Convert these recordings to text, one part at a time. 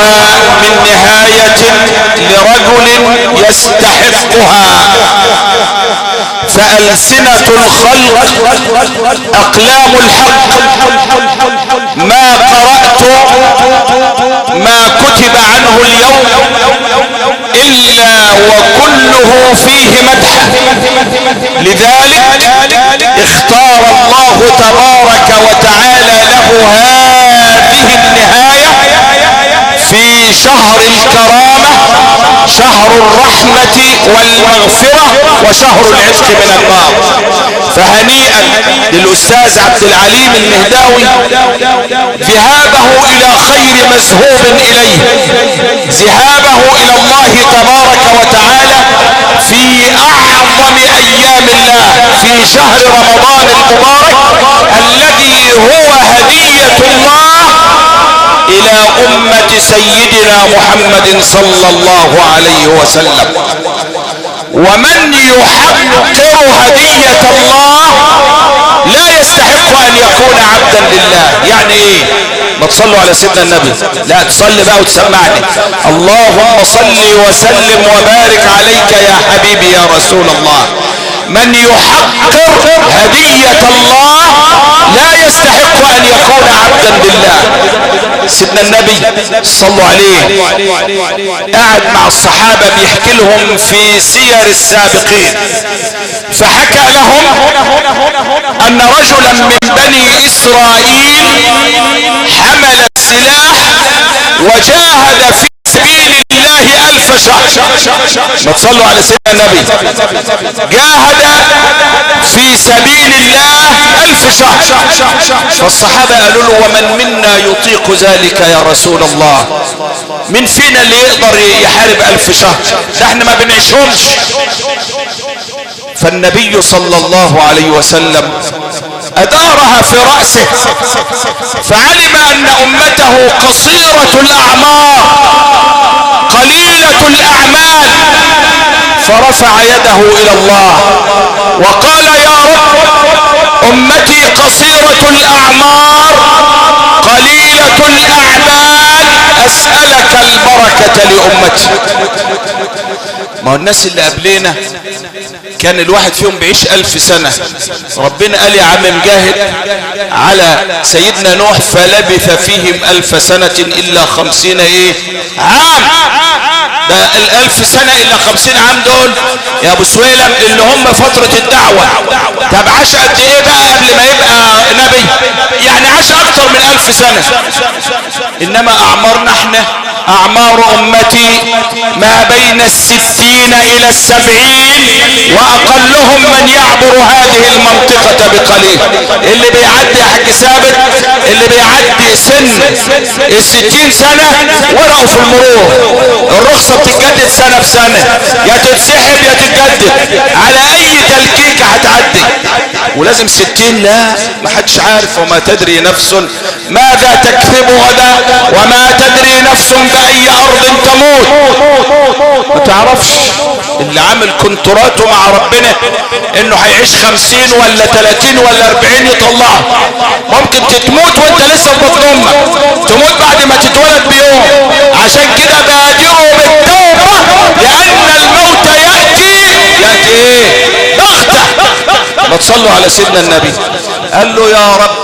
من نهاية لرجل يستحقها. فألسنة الخلق أقلام الحق. ما قرأت ما كتب عنه اليوم إلا وكله فيه مدح. لذلك اختار الله تبارك وتعالى له هذه النهاية في شهر الكرامة، شهر الرحمة والمغفرة، وشهر العتق من النار. فهنيئا للأستاذ عبد العليم المهداوي ذهابه إلى خير مذهوب إليه، ذهابه إلى الله تبارك وتعالى في أعظم أيام الله، في شهر رمضان المبارك الذي هو هدية الله إلى أمة سيدنا محمد صلى الله عليه وسلم. ومن يحقر هدية الله لا يستحق أن يكون عبدا لله. يعني ايه؟ ما تصلوا على سيدنا النبي؟ لا تصلي بقى وتسمعني. اللهم صل وسلم وبارك عليك يا حبيبي يا رسول الله. من يحقر هدية الله لا يستحق أن يكون عبدا لله. سيدنا النبي صلوا عليه قاعد مع الصحابة بيحكي لهم في سير السابقين، فحكى لهم أن رجلا من بني إسرائيل حمل السلاح وجاهد في سبيل الله 1000 شهر. ما تصلوا على سيدنا النبي. جاهد في سبيل الله 1000 شهر. فالصحابة قالوا له ومن منا يطيق ذلك يا رسول الله؟ من فينا اللي يقدر يحارب 1000 شهر؟ ده احنا ما بنعيشهمش. فالنبي صلى الله عليه وسلم أدارها في رأسه، فعلم أن أمته قصيرة الأعمار قليلة الأعمال، فرفع يده إلى الله وقال يا رب أمتي قصيرة الأعمار قليلة الأعمال، أسألك البركة لأمتي. ما هو الناس اللي قبلنا كان الواحد فيهم بيعيش 1000 سنة. ربنا قال يا عم مجاهد على سيدنا نوح فلبث فيهم 1000 سنة إلا 50 عام. ده 1000 سنة إلا 50 عام دول يا أبو سويلم اللي هم فترة الدعوة. طب عاش قد إيه بقى قبل ما يبقى نبي؟ يعني عاش أكتر من 1000 سنة. إنما أعمارنا احنا أعمار أمتي ما بين 60 إلى 70، وأقلهم من يعبر هذه المنطقة بقليل. اللي بيعدي يا حاج ثابت، اللي بيعدي سن 60 سنة ورقوا في المرور. الرخصة بتتجدد سنة بسنة، يا تتسحب يا تتجدد، على أي تلكيكة هتعدي. ولازم 60. لا ما حدش عارف. وما تدري نفس ماذا تكسب غدا، وما تدري نفس بأي أرض تموت. ما تعرفش. اللي عامل كونتراته مع ربنا انه هيعيش 50 ولا 30 ولا 40 يطلعه. ممكن تتموت وانت لسه في بطن امك، تموت بعد ما تتولد بيوم. عشان كده بادروا بالتوبة لأن الموت يأتي بغتة. ما تصلوا على سيدنا النبي. قال له يا رب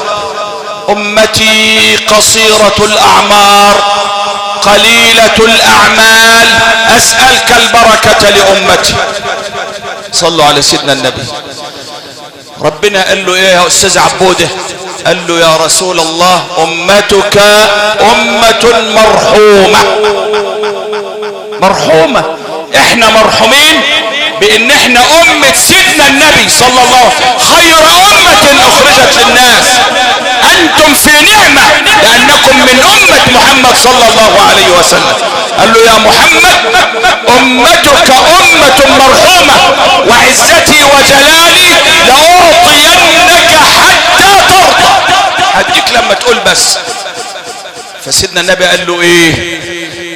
أمتي قصيرة الأعمار قليلة الأعمال، أسألك البركة لأمتي. صلوا على سيدنا النبي. ربنا قال له ايه يا أستاذ عبودة؟ قال له يا رسول الله أمتك أمة مرحومة. مرحومة. احنا مرحومين بان احنا أمة سيدنا النبي صلى الله عليه وسلم، خير أمة أخرجت للناس. أنتم في نعمة لأنكم من أمة محمد صلى الله عليه وسلم. قال له يا محمد أمتك أمة مرحومة، وعزتي وجلالي لأعطينك حتى ترضى. هديك لما تقول بس. فسيدنا النبي قال له ايه؟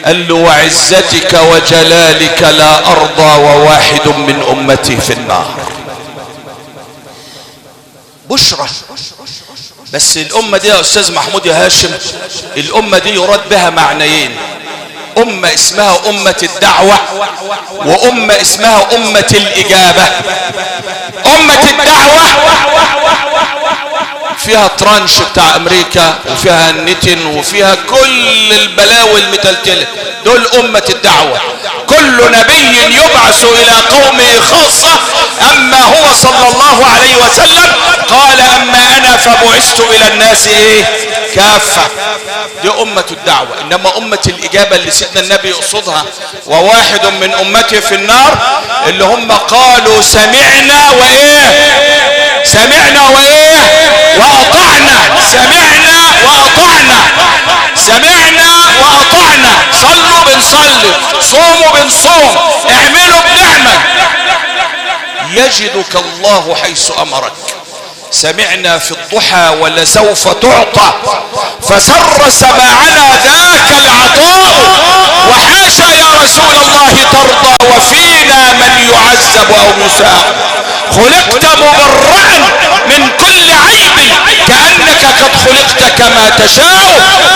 قال له وعزتك وجلالك لا أرضى وواحد من أمتي في النار. بشرى. بس الأمة دي يا أستاذ محمود يا هاشم، الأمة دي يراد بها معنيين. أمة اسمها أمة الدعوة وأمة اسمها أمة الإجابة. أمة الدعوة فيها ترانش بتاع أمريكا وفيها النتن وفيها كل البلاوي المتلتلة، دول أمة الدعوة. كل نبي يبعث إلى قومه خاصة، أما هو صلى الله عليه وسلم قال أما أنا فبعثت إلى الناس كافة. دي أمة الدعوة. إنما أمة الإجابة اللي سيدنا النبي يقصدها وواحد من أمته في النار، اللي هم قالوا سمعنا سمعنا وأطعنا. سمعنا وأطعنا، سمعنا وأطعنا. صلوا بنصلي، صوموا بنصوم، اعملوا بنعمل. يجدك الله حيث أمرك. سمعنا في الضحى ولسوف تعطى، فسر سماعنا ذاك العطاء. وحاشا يا رسول الله ترضى وفينا من يعذب أو يساء. خلقت مبرأ من كل عيب، كأنك قد خلقت كما تشاء.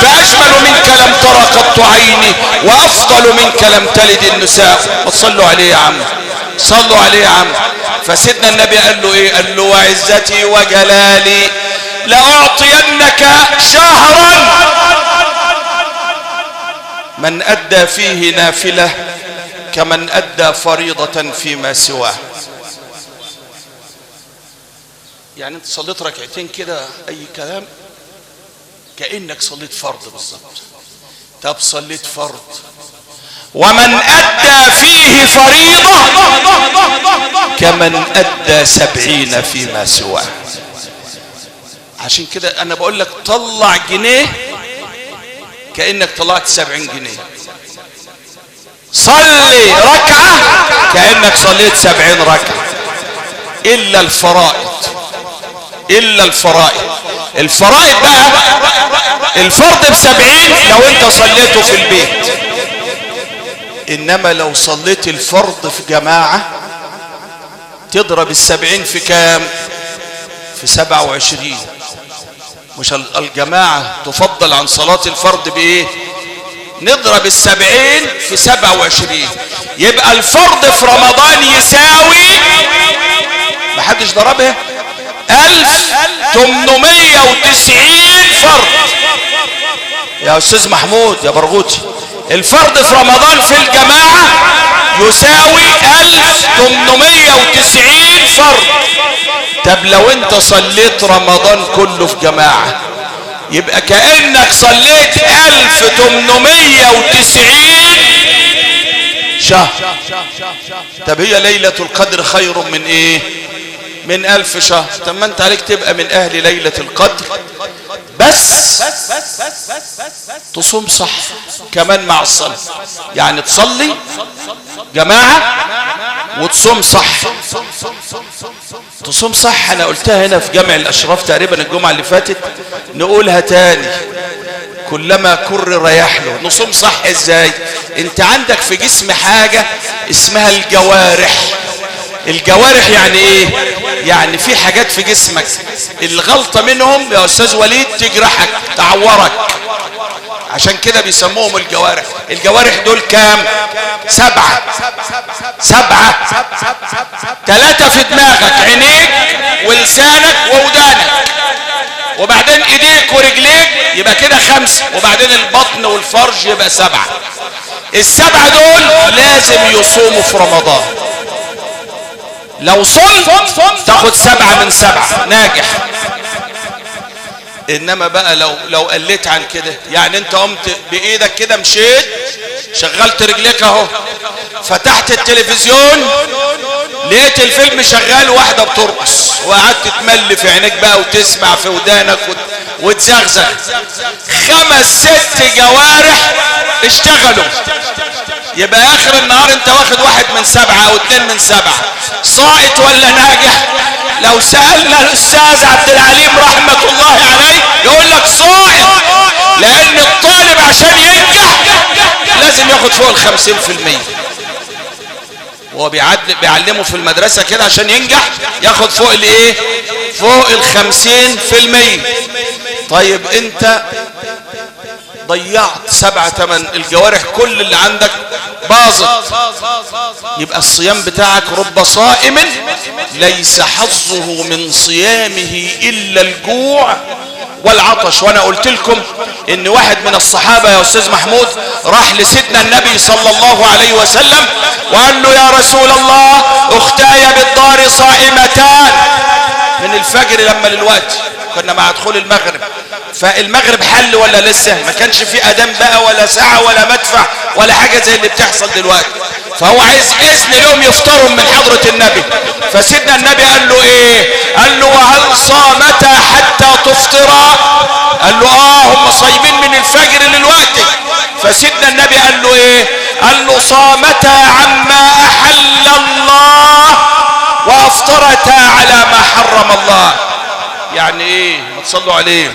فأجمل منك لم تر قط عيني، وأفضل منك لم تلد النساء. وصلوا عليه يا عم، صلوا عليه يا عم. فسيدنا النبي قال له قال له وعزتي وجلالي لأعطينك شهرا من أدى فيه نافلة كمن أدى فريضة فيما سواه. يعني انت صليت ركعتين كده اي كلام كأنك صليت فرض بالظبط. طب صليت فرض ومن أدى فيه فريضة كمن أدى 70 فيما سواه. عشان كده أنا بقول لك طلع جنيه كأنك طلعت 70 جنيه. صلي ركعة كأنك صليت 70 ركعة، إلا الفرائض. إلا الفرائض. الفرائض بقى الفرض ب70 لو أنت صليته في البيت، إنما لو صليت الفرض في جماعة تضرب 70 في كام؟ في 27. مش الجماعة تفضل عن صلاة الفرض بإيه؟ نضرب 70 في 27، يبقى الفرض في رمضان يساوي، محدش ضربها، 1890 فرض. يا أستاذ محمود يا برغوتي، الفرض في رمضان في الجماعة يساوي 1890 فرض. طب لو انت صليت رمضان كله في جماعة يبقى كأنك صليت 1890 شهر. طب هي ليلة القدر خير من ايه؟ من 1000 شهر. طب ما انت عليك تبقى من اهل ليلة القدر، بس تصوم صح كمان مع الصلاة. يعني تصلي جماعة وتصوم صح. تصوم صح انا قلتها هنا في جامع الاشراف تقريبا الجمعة اللي فاتت، نقولها تاني كلما كرر يحلو. نصوم صح ازاي؟ انت عندك في جسم حاجة اسمها الجوارح. الجوارح يعني ايه؟ يعني في حاجات في جسمك الغلطة منهم يا استاذ وليد تجرحك تعورك، عشان كده بيسموهم الجوارح. الجوارح دول كام؟ 7. 3 في دماغك، عينيك ولسانك وودانك، وبعدين ايديك ورجليك، يبقى كده 5، وبعدين البطن والفرج يبقى 7. ال7 دول لازم يصوموا في رمضان. لو صمت تاخد 7 من 7 ناجح. انما بقى لو قلت عن كده، يعني انت قمت بايدك كده مشيت شغلت رجليك اهو، فتحت التلفزيون لقيت الفيلم شغال واحدة بترقص، وقعدت تمل في عينيك بقى وتسمع في ودانك وتزغزغ، 5 6 جوارح اشتغلوا. يبقى اخر النهار انت واخد 1 من 7 او 2 من 7. ساقط ولا ناجح؟ لو سألنا الأستاذ عبد العليم رحمة الله عليه يقول لك ساقط، لأن الطالب عشان ينجح لازم ياخد فوق 50%. وهو بيعلمه في المدرسة كده عشان ينجح ياخد فوق الايه؟ فوق 50%. طيب انت ضيعت 7-8 الجوارح كل اللي عندك باظت. يبقى الصيام بتاعك رب صائم ليس حظه من صيامه إلا الجوع والعطش. وانا قلت لكم ان واحد من الصحابة يا استاذ محمود راح لسيدنا النبي صلى الله عليه وسلم وقال له يا رسول الله اختاي بالدار صائمتان، من الفجر لما للوقت كنا مع دخول المغرب، فالمغرب حل ولا لسه؟ ما كانش في اذان بقى ولا ساعة ولا مدفع ولا حاجة زي اللي بتحصل دلوقتي، فهو عايز اذن لهم يفطروا من حضرة النبي. فسيدنا النبي قال له ايه؟ قال له وهل صامتا حتى تفطرا؟ قال له هم صايمين من الفجر للوقت. فسيدنا النبي قال له ايه؟ قال له صامتا عما احل الله وافطرتا على ما حرم الله. يعني ايه؟ ما تصلوا عليه.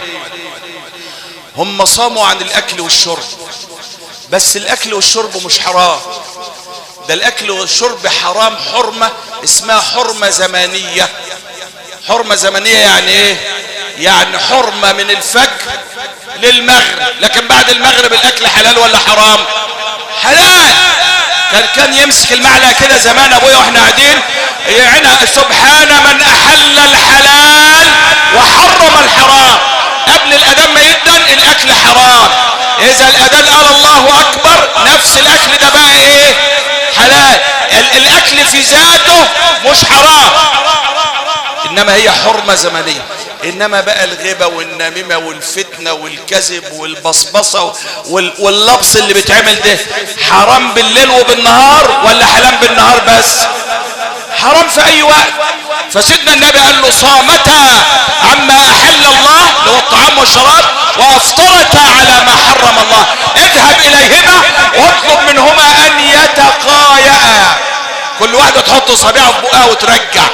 هم صاموا عن الاكل والشرب، بس الاكل والشرب مش حرام، ده الاكل والشرب حرام حرمة اسمها حرمة زمانية. حرمة زمانية يعني ايه؟ يعني حرمة من الفجر للمغرب، لكن بعد المغرب الاكل حلال ولا حرام؟ حلال. كان يمسك المعلقة كده زمان ابويا واحنا قاعدين يعني سبحان من احل الحلال وحرم الحرام. قبل الاذان ما يدن الاكل حرام، اذا الاذان قال الله اكبر نفس الاكل ده بقى ايه؟ حلال. الاكل في ذاته مش حرام، انما هي حرمة زمنية. انما بقى الغيبة والنميمة والفتنة والكذب والبصبصة واللبس اللي بيتعمل ده حرام بالليل وبالنهار ولا حلال بالنهار بس؟ حرام في اي وقت. فسيدنا النبي قال له صامتا عما احل الله اللي هو الطعام والشراب وافطرتا على ما حرم الله. اذهب اليهما واطلب منهما ان يتقايا، كل واحدة تحط صبيعه في بقها وترجع.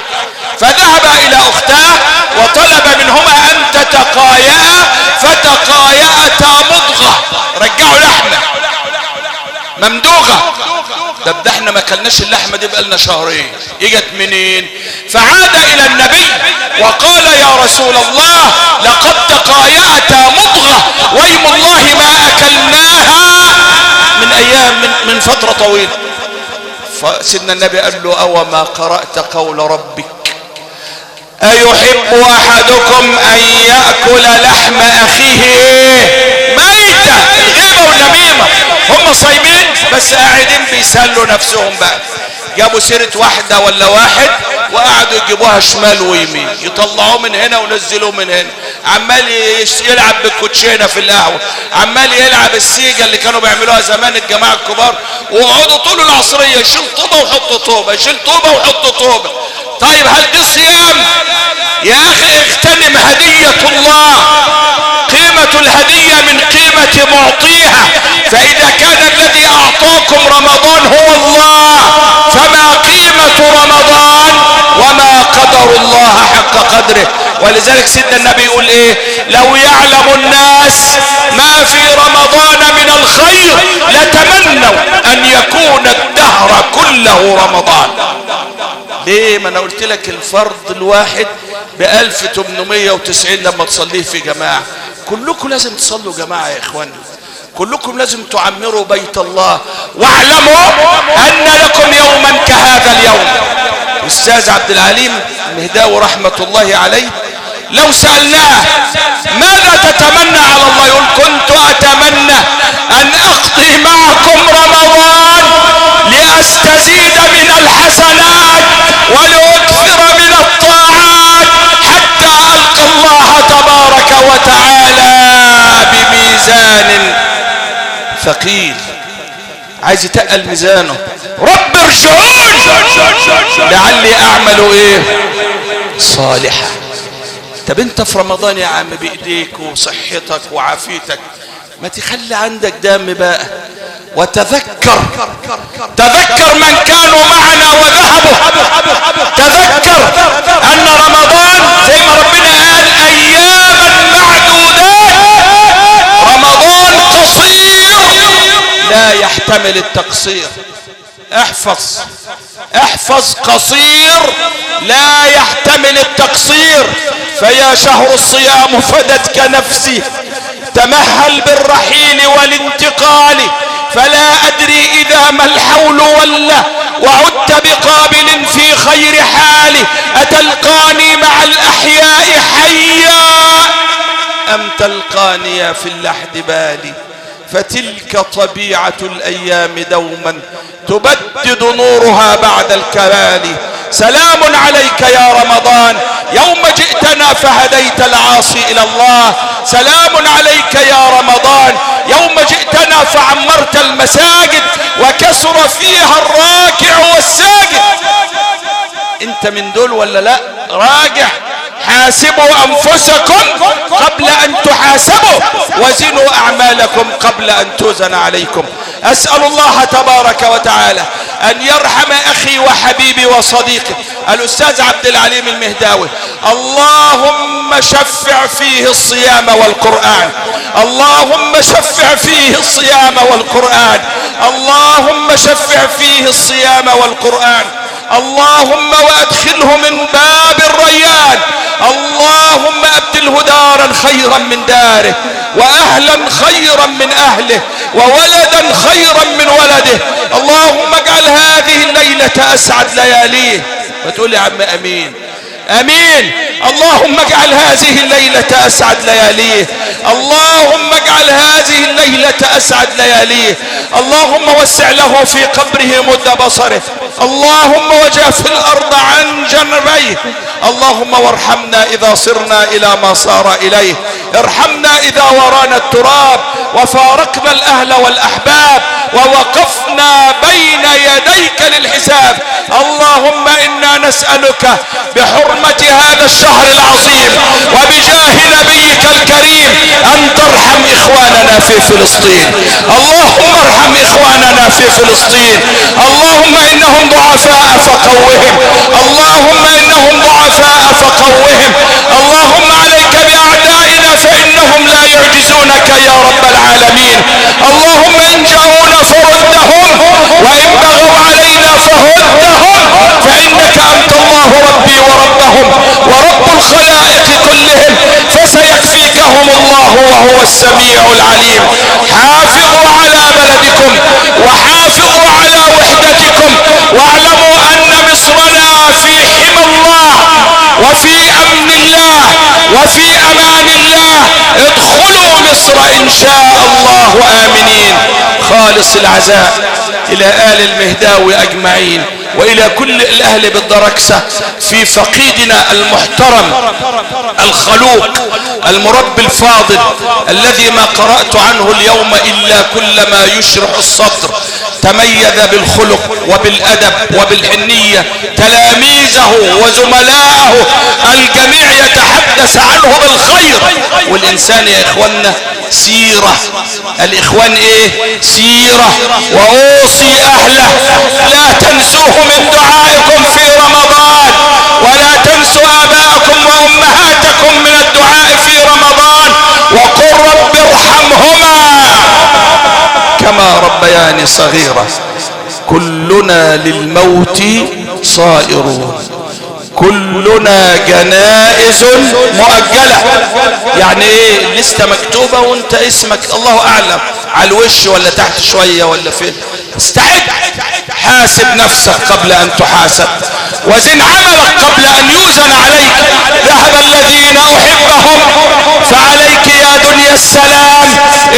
فذهب الى اختاه وطلب منهما ان تتقايا فتقاياتا مضغة، رجعوا لحمة ممدوغة. ده احنا ما كلناش اللحمة دي بقالنا شهرين، اجت منين؟ فعاد الى النبي وقال يا رسول الله لقد تقاياتا مضغة وايم الله ما اكلناها من ايام من فترة طويلة. فسيدنا النبي قال له او ما قرأت قول ربك ايحب احدكم ان يأكل لحم اخيه ميتة؟ الغيبة والنميمة. هم صايمين بس قاعدين بيسلوا نفسهم بقى، جابوا سيرة واحدة ولا واحد وقعدوا يجيبوها شمال ويمين، يطلعوه من هنا ونزلوه من هنا، عمال يلعب بالكوتشينة في القهوة، عمال يلعب السيجا اللي كانوا بيعملوها زمان الجماعة الكبار، وقعدوا طول العصرية يشيل طوبة ويحط طوبة، يشيل طوبة ويحط طوبة. طيب هل دي صيام؟ يا اخي اغتنم هدية الله، قيمة الهدية من قيمة معطيها، فإذا كان الذي أعطاكم رمضان هو الله فما قيمة رمضان وما قدر الله حق قدره. ولذلك سيدنا النبي يقول ايه؟ لو يعلم الناس ما في رمضان من الخير لتمنوا أن يكون الدهر كله رمضان. ليه؟ ما انا قلت لك الفرض الواحد ب1890 لما تصليه في جماعة. كلكم لازم تصلوا جماعة يا اخواني، كلكم لازم تعمروا بيت الله، واعلموا ان لكم يوما كهذا اليوم. استاذ عبد العليم مهداوي رحمة الله عليه لو سألناه ماذا تتمنى على الله يقول كنت اتمنى ان اقضي معكم رمضان لاستزيد من الحسنات ولاكثر من الطاعات حتى القى الله تبارك وتعالى بميزان ثقيل. عايز يتقل ميزانه، رب ارجعون لعلي اعمل ايه صالحا. طب انت في رمضان يا عم بايديك وصحتك وعافيتك، ما تخلي عندك دم بقى وتذكر من كانوا معنا وذهبوا. تذكر ان رمضان زي ما ربنا قال اياما معدودات، رمضان قصير لا يحتمل التقصير. احفظ قصير لا يحتمل التقصير. فيا شهر الصيام فدتك نفسي تمهل بالرحيل والانتقال، فلا أدري إذا ما الحول ولا وعدت بقابل في خير حال، أتلقاني مع الأحياء حيا أم تلقاني في اللحد بالي؟ فتلك طبيعة الأيام دوما تبدد نورها بعد الكلال. سلام عليك يا رمضان يوم جئتنا فهديت العاصي إلى الله، سلام عليك يا رمضان يوم جئتنا فعمرت المساجد وكسر فيها الراكع والساجد. انت من دول ولا لا؟ راجع، حاسبوا أنفسكم قبل أن تحاسبوا، وزنوا أعمالكم قبل أن توزن عليكم. أسأل الله تبارك وتعالى أن يرحم أخي وحبيبي وصديقي الأستاذ عبد العليم المهداوي. اللهم شفع فيه الصيام والقرآن، اللهم شفع فيه الصيام والقرآن، اللهم شفع فيه الصيام والقرآن، اللهم وأدخله من باب الريان، اللهم أبدله دارا خيرا من داره، وأهلا خيرا من أهله، وولدا خيرا من ولده. اللهم اجعل هذه الليلة أسعد لياليه. وتقول يا عم أمين أمين. اللهم اجعل هذه الليلة أسعد لياليه، اللهم اجعل هذه الليلة أسعد لياليه. اللهم وسع له في قبره مد بصره، اللهم وجاف الأرض عن جنبيه، اللهم وارحمنا إذا صرنا إلى ما صار إليه، ارحمنا إذا ورانا التراب وفارقنا الأهل والأحباب ووقفنا بين يديك للحساب. اللهم إنا نسألك بحرمة هذا الشهر العظيم وبجاه نبيك الكريم أن ترحم إخواننا في فلسطين. اللهم ارحم إخواننا في فلسطين، اللهم إنهم ضعفاء فقوهم، اللهم إنهم ضعفاء فقوهم. اللهم عليك بأعدائنا فإنهم لا يعجزونك يا رب العالمين. اللهم إن جاءونا فردهم، وإن بغوا علينا فهدهم، فإنك أنت الله ربي وربهم ورب الخلائق كلهم، فسيكفيكهم الله وهو السميع العليم. حافظوا على بلدكم وحافظوا على وحدتكم، واعلموا أن مصرنا في حمى الله وفي أمن الله وفي أمان الله. ادخلوا مصر إن شاء الله آمنين. خالص العزاء إلى آل المهداوي أجمعين، وإلى كل الأهل بالدركسة في فقيدنا المحترم الخلوق المربي الفاضل الذي ما قرأت عنه اليوم إلا كل ما يشرح الصدر. تميز بالخلق وبالأدب وبالحنية، تلاميذه وزملاءه الجميع يتحدث عنه بالخير. والإنسان يا إخواننا سيرة، الإخوان إيه؟ سيرة. وأوصي أهله لا تنسوه من دعائكم في رمضان، ولا تنسوا آباءكم وأمهاتكم من الدعاء في رمضان، وقل رب ارحمهما كما ربياني صغيرا. كلنا للموت صائرون، كلنا جنائز مؤجلة. يعني ايه؟ لسه مكتوبة وانت اسمك الله اعلم على الوش ولا تحت شوية ولا فين. استعد، حاسب نفسك قبل ان تحاسب، وزن عملك قبل ان يوزن عليك. ذهب الذين احبهم فعليك يا دنيا السلام،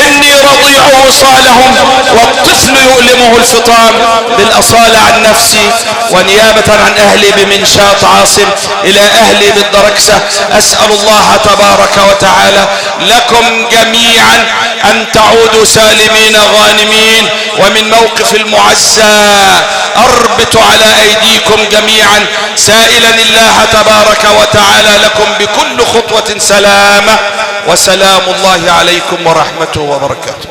اني رضيع وصالهم والطفل يؤلمه الفطام. بالاصالة عن نفسي ونيابة عن اهلي بمنشاط عاصم الى اهلي بالدركسة، اسأل الله تبارك وتعالى لكم جميعا ان تعودوا سالمين غانمين. ومن موقف المعزى اربط على ايديكم جميعا سائلا الله تبارك وتعالى لكم بكل خطوة سلامة، وسلام الله عليكم ورحمته وبركاته.